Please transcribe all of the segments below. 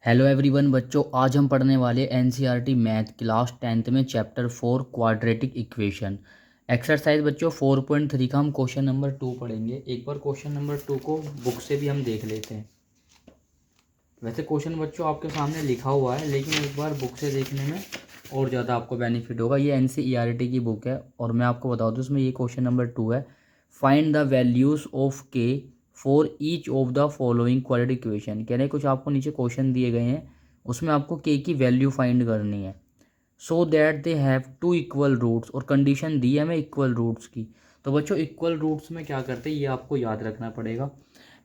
Hello everyone बच्चों, आज हम पढ़ने वाले एनसीईआरटी मैथ क्लास 10th में चैप्टर 4 क्वाड्रेटिक इक्वेशन एक्सरसाइज। बच्चों 4.3 का हम क्वेश्चन नंबर 2 पढ़ेंगे। एक बार क्वेश्चन नंबर 2 को बुक से भी हम देख लेते हैं। वैसे क्वेश्चन बच्चों आपके सामने लिखा हुआ है, लेकिन एक बार बुक से देखने में और ज़्यादा आपको बेनिफिट होगा। ये एनसीईआरटी की बुक है और मैं आपको बता दूँ इसमें ये क्वेश्चन नंबर 2 है। फाइंड द वैल्यूज़ ऑफ के for each of the following quadratic equation. कह रहे हैं कुछ आपको नीचे क्वेश्चन दिए गए हैं, उसमें आपको के की वैल्यू फाइंड करनी है। So that they have to equal roots, और कंडीशन दी है हमें इक्वल रूट्स की। तो बच्चों इक्वल रूट्स में क्या करते हैं ये आपको याद रखना पड़ेगा।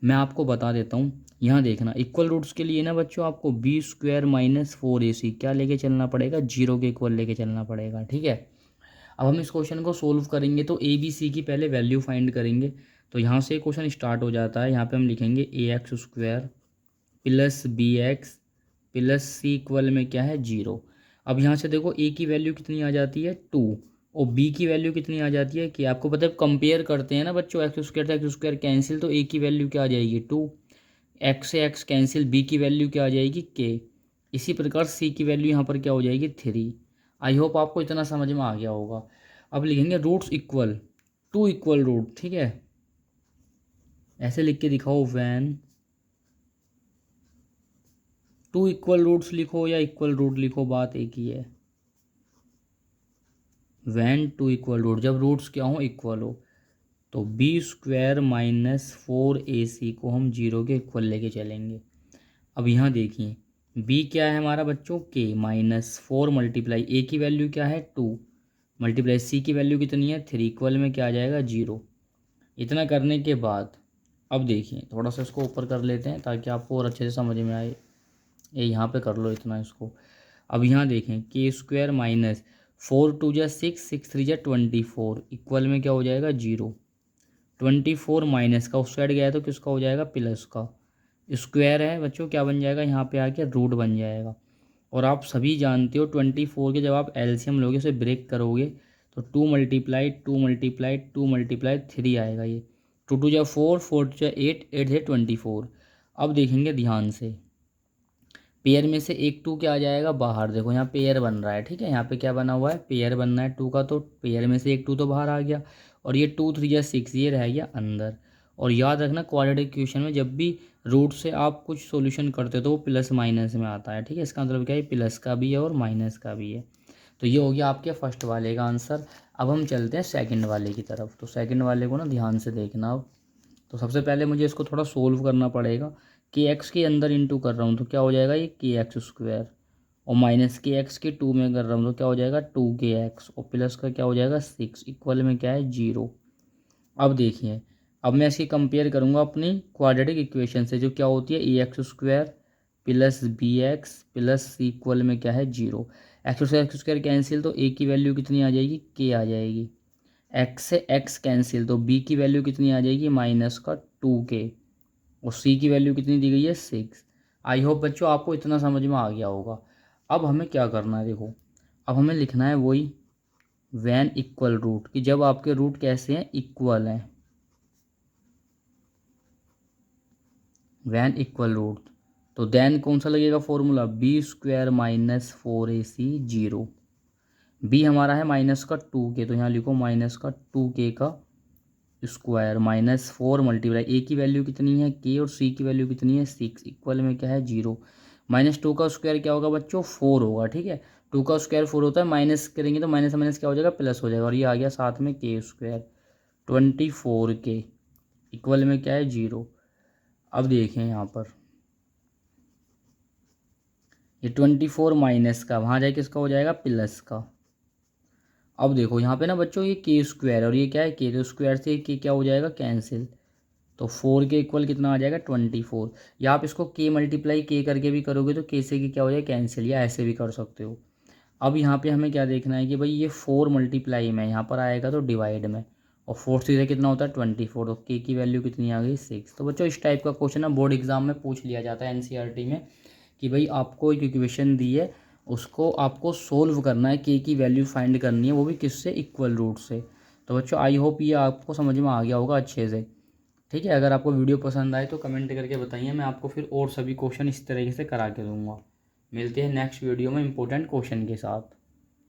मैं आपको बता देता हूँ। यहाँ देखना, इक्वल रूट्स के लिए ना बच्चों आपको बी स्क्वायर माइनस 4ac क्या लेके चलना पड़ेगा, जीरो के इक्वल लेके चलना पड़ेगा। ठीक है, अब हम इस क्वेश्चन को सोल्व करेंगे तो ए बी सी की पहले वैल्यू फाइंड करेंगे। तो यहाँ से क्वेश्चन स्टार्ट हो जाता है। यहाँ पे हम लिखेंगे A X square plus B X plus C equal में क्या है, जीरो। अब यहाँ से देखो ए की वैल्यू कितनी आ जाती है, 2, और बी की वैल्यू कितनी आ जाती है कि आपको पता है कंपेयर करते हैं ना बच्चों, एक्स स्क्वायर से एक्स स्क्वायर कैंसिल, तो ए की वैल्यू क्या आ जाएगी, 2। एक्स से एक्स कैंसिल, बी की वैल्यू क्या आ जाएगी, के। इसी प्रकार सी की वैल्यू यहाँ पर क्या हो जाएगी, 3। आई होप आपको इतना समझ में आ गया होगा। अब लिखेंगे roots equal, two equal root. ठीक है, ऐसे लिख के दिखाओ, वैन टू इक्वल रूट्स लिखो या इक्वल रूट लिखो, बात एक ही है। वैन टू इक्वल रूट, जब रूट्स क्या हो, इक्वल हो। तो बी स्क्वायर माइनस 4ac को हम जीरो के इक्वल लेके चलेंगे। अब यहाँ देखिए, b क्या है हमारा बच्चों, k माइनस 4 मल्टीप्लाई a की वैल्यू क्या है, 2 मल्टीप्लाई c की वैल्यू कितनी है, 3 इक्वल में क्या आ जाएगा, जीरो। इतना करने के बाद अब देखिए, थोड़ा सा इसको ऊपर कर लेते हैं ताकि आपको और अच्छे से समझ में आए। ये यहाँ पे कर लो इतना इसको। अब यहाँ देखें, के स्क्वायर माइनस 4 2 जा 6, 6 3 जा 24 इक्वल में क्या हो जाएगा, जीरो। 24 माइनस का उस साइड गया है तो किसका हो जाएगा, प्लस का। स्क्वायर है बच्चों, क्या बन जाएगा यहाँ पे आके, रूट बन जाएगा। और आप सभी जानते हो 24 के जब आप एलसीएम लोगे, उसे ब्रेक करोगे तो 2 × 2 × 2 × 3 आएगा ये। 2 2 जा 4, 4 2 जा 8, 8 से 24। अब देखेंगे ध्यान से, पेयर में से एक 2 क्या आ जाएगा बाहर, देखो यहाँ पेयर बन रहा है। ठीक है, यहाँ पे क्या बना हुआ है, पेयर बनना है 2 का, तो पेयर में से एक 2 तो बाहर आ गया। और ये 2 3 जा 6 ये रह गया अंदर। और याद रखना क्वाड्रेटिक इक्वेशन में जब भी रूट से आप कुछ सॉल्यूशन करते हो तो वो प्लस माइनस में आता है। ठीक है, इसका मतलब क्या है, प्लस का भी है और माइनस का भी है। तो ये हो गया आपके फर्स्ट वाले का आंसर। अब हम चलते हैं सेकंड वाले की तरफ। तो सेकंड वाले को ना ध्यान से देखना। अब तो सबसे पहले मुझे इसको थोड़ा सोल्व करना पड़ेगा। के एक्स के अंदर इंटू कर रहा हूँ तो क्या हो जाएगा, ये के एक्स स्क्वायर, और माइनस के एक्स के 2 में कर रहा हूँ तो क्या हो जाएगा, 2 के एक्स, और प्लस का क्या हो जाएगा, 6 इक्वल में क्या है, जीरो। अब देखिए, अब मैं इसकी कंपेयर करूँगा अपनी क्वाड्रेटिक इक्वेशन से, जो क्या होती है, A X square plus B X plus C equal में क्या है, जीरो। एक्स स्क्वायर कैंसिल, तो ए की वैल्यू कितनी आ जाएगी, के आ जाएगी। एक्स से एक्स कैंसिल, तो बी की वैल्यू कितनी आ जाएगी, माइनस का 2 के, और सी की वैल्यू कितनी दी गई है, 6। आई होप बच्चों आपको इतना समझ में आ गया होगा। अब हमें क्या करना है, देखो अब हमें लिखना है वही वैन इक्वल रूट, कि जब आपके रूट कैसे हैं, इक्वल हैं। वैन इक्वल रूट, तो देन कौन सा लगेगा formula, B square minus 4ac zero. B हमारा है माइनस का 2 के, तो यहाँ लिखो माइनस का 2 के का स्क्वायर माइनस 4 मल्टीप्लाई ए की वैल्यू कितनी है, के, और सी की वैल्यू कितनी है, 6 इक्वल में क्या है, जीरो। माइनस 2 का स्क्वायर क्या होगा बच्चों, 4 होगा। ठीक है, 2 का स्क्वायर 4 होता है, माइनस करेंगे तो माइनस माइनस क्या हो जाएगा, प्लस हो जाएगा, और ये आ गया साथ में के स्क्वायर 24 के इक्वल में क्या है, जीरो। अब देखें यहाँ पर, ये 24 माइनस का वहाँ जाए किसका हो जाएगा, प्लस का। अब देखो यहाँ पे ना बच्चों, ये के स्क्वायर और ये क्या है, के, तो स्क्वायर से के क्या हो जाएगा, कैंसिल। तो 4 के इक्वल कितना आ जाएगा, 24। या आप इसको के मल्टीप्लाई के करके भी करोगे तो के से के क्या हो जाएगा, कैंसिल, या ऐसे भी कर सकते हो। अब यहाँ पे हमें क्या देखना है कि भाई ये 4 मल्टीप्लाई में यहाँ पर आएगा तो डिवाइड में, और 4 से कितना होता है, 24, तो के की वैल्यू कितनी आ गई, 6। तो बच्चों इस टाइप का क्वेश्चन ना बोर्ड एग्जाम में पूछ लिया जाता है एनसीईआरटी में, कि भाई आपको एक इक्वेशन दी है, उसको आपको सोल्व करना है, के की वैल्यू फाइंड करनी है, वो भी किससे, इक्वल रूट से। तो बच्चों आई होप ये आपको समझ में आ गया होगा अच्छे से। ठीक है, अगर आपको वीडियो पसंद आए तो कमेंट करके बताइए, मैं आपको फिर और सभी क्वेश्चन इस तरीके से करा के दूंगा। मिलते हैं नेक्स्ट वीडियो में इंपॉर्टेंट क्वेश्चन के साथ।